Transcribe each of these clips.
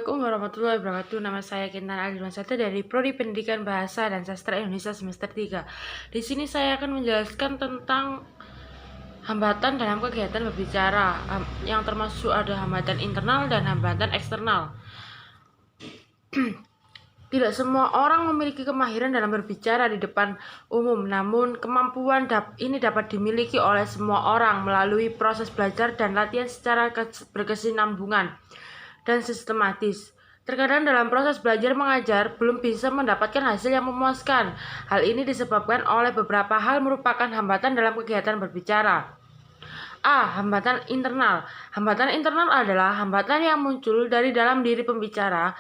Assalamualaikum warahmatullahi wabarakatuh. Nama saya Kintan Aldimansata dari Prodi Pendidikan Bahasa dan Sastra Indonesia semester 3. Di sini saya akan menjelaskan tentang hambatan dalam kegiatan berbicara, yang termasuk ada hambatan internal dan hambatan eksternal. Tidak semua orang memiliki kemahiran dalam berbicara di depan umum, namun kemampuan ini dapat dimiliki oleh semua orang melalui proses belajar dan latihan secara berkesinambungan dan sistematis. Terkadang dalam proses belajar mengajar belum bisa mendapatkan hasil yang memuaskan. Hal ini disebabkan oleh beberapa hal merupakan hambatan dalam kegiatan berbicara. A. Hambatan internal. Hambatan internal adalah hambatan yang muncul dari dalam diri pembicara.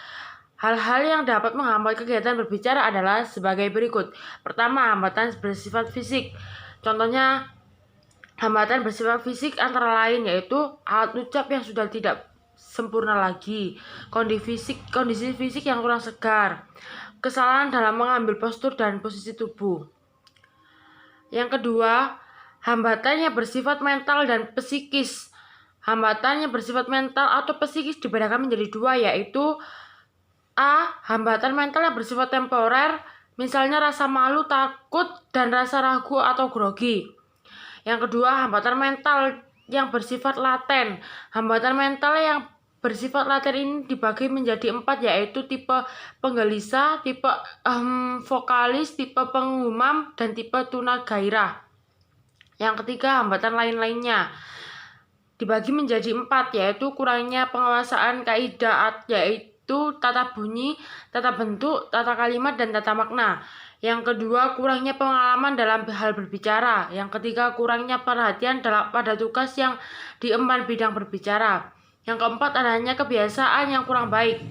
Hal-hal yang dapat menghambat kegiatan berbicara adalah sebagai berikut. Pertama, hambatan bersifat fisik. Contohnya, hambatan bersifat fisik antara lain yaitu alat ucap yang sudah tidak sempurna lagi, kondisi fisik yang kurang segar, kesalahan dalam mengambil postur dan posisi tubuh. Yang kedua, hambatannya bersifat mental dan psikis. Hambatannya bersifat mental atau psikis dibedakan menjadi dua, yaitu A. Hambatan mental yang bersifat temporer, misalnya rasa malu, takut, dan rasa ragu atau grogi. Yang kedua, hambatan mental yang bersifat laten. Hambatan mental yang bersifat laten ini dibagi menjadi 4, yaitu tipe penggelisah, tipe vokalis, tipe pengumam, dan tipe tuna gairah. Yang ketiga, hambatan lain-lainnya dibagi menjadi 4, yaitu kurangnya penguasaan kaidah, yaitu tata bunyi, tata bentuk, tata kalimat, dan tata makna. Yang kedua, kurangnya pengalaman dalam hal berbicara. Yang ketiga, kurangnya perhatian pada tugas yang diemban bidang berbicara. Yang keempat, adanya kebiasaan yang kurang baik.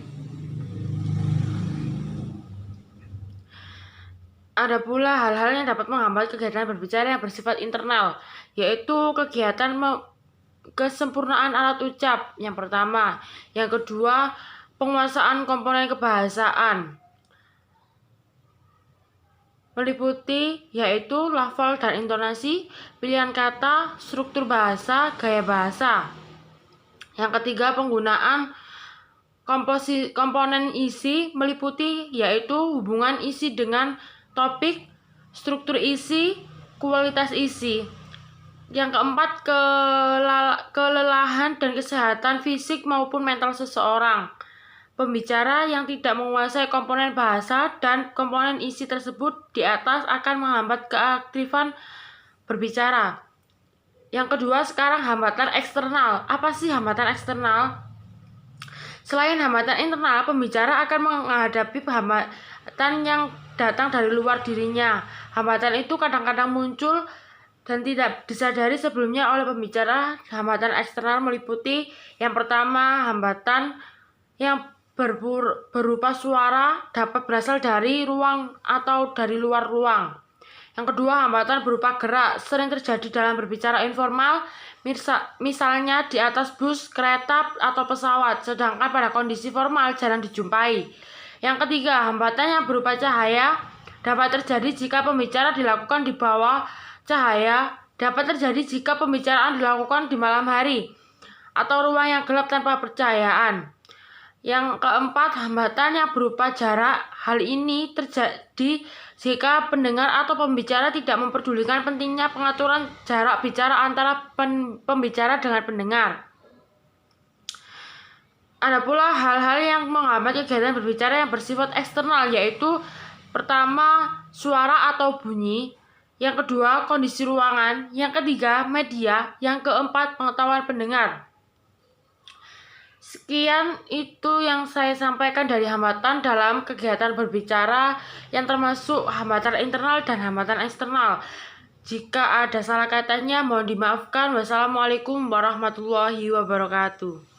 Ada pula hal-hal yang dapat menghambat kegiatan berbicara yang bersifat internal, yaitu kegiatan kesempurnaan alat ucap. Yang pertama. Yang kedua, penguasaan komponen kebahasaan, meliputi yaitu lafal dan intonasi, pilihan kata, struktur bahasa, gaya bahasa. Yang ketiga, penggunaan komponen isi, meliputi yaitu hubungan isi dengan topik, struktur isi, kualitas isi. Yang keempat, kelelahan dan kesehatan fisik maupun mental seseorang. Pembicara yang tidak menguasai komponen bahasa dan komponen isi tersebut di atas akan menghambat keaktifan berbicara. Yang kedua, sekarang hambatan eksternal. Apa sih hambatan eksternal? Selain hambatan internal, pembicara akan menghadapi hambatan yang datang dari luar dirinya. Hambatan itu kadang-kadang muncul dan tidak disadari sebelumnya oleh pembicara. Hambatan eksternal meliputi yang pertama, hambatan yang berupa suara dapat berasal dari ruang atau dari luar ruang. Yang kedua, hambatan berupa gerak sering terjadi dalam berbicara informal, misalnya di atas bus, kereta, atau pesawat, sedangkan pada kondisi formal jarang dijumpai. Yang ketiga, hambatan yang berupa cahaya dapat terjadi jika pembicara dilakukan di bawah cahaya, dapat terjadi jika pembicaraan dilakukan di malam hari atau ruang yang gelap tanpa pencahayaan. Yang keempat, hambatan yang berupa jarak. Hal ini terjadi jika pendengar atau pembicara tidak memperdulikan pentingnya pengaturan jarak bicara antara pembicara dengan pendengar. Ada pula hal-hal yang menghambat kegiatan berbicara yang bersifat eksternal, yaitu pertama, suara atau bunyi. Yang kedua, kondisi ruangan. Yang ketiga, media. Yang keempat, pengetahuan pendengar. Sekian itu yang saya sampaikan dari hambatan dalam kegiatan berbicara yang termasuk hambatan internal dan hambatan eksternal. Jika ada salah katanya mohon dimaafkan. Wassalamualaikum warahmatullahi wabarakatuh.